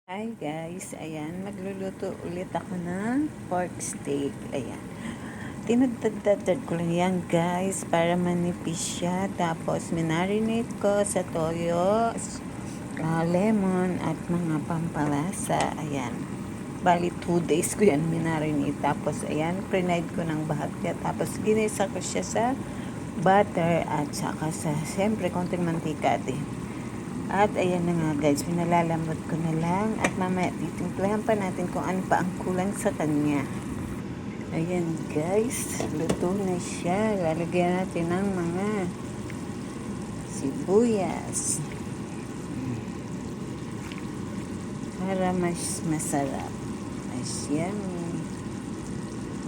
Hi guys, ayan, magluluto ulit ako ng pork steak. Ayan, tinadtad ko lang yan guys para manipis siya. Tapos minarinate ko sa toyo, lemon at mga pampalasa. Ayan, bali 2 days ko yan minarinate. Tapos ayan, prinide ko ng bahagya. Tapos ginisa ko siya sa butter at saka sa siyempre konting mantika din. At ayan na nga guys, pinalalambot ko na lang at mamaya titimplahan pa natin kung ano pa ang kulang sa kanya. Ayan guys, luto na siya. Lalagyan natin ng mga sibuyas para mas masarap. Mas yummy.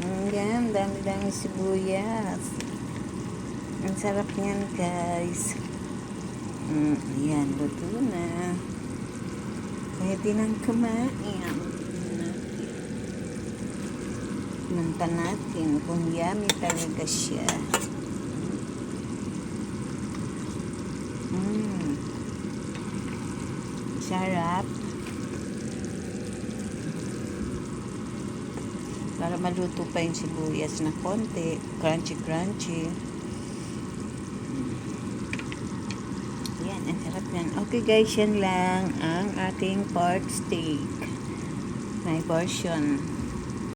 Ayan, dami-dami sibuyas. Ang sarap niyan guys. Ayan, luto na. Pwede nang kumain. Manta natin kung yummy talaga siya. Sarap. Para maluto pa yung sibuyas na konti. Crunchy. Yan, ang sarap yan. Okay guys, yan lang ang ating pork steak. My portion.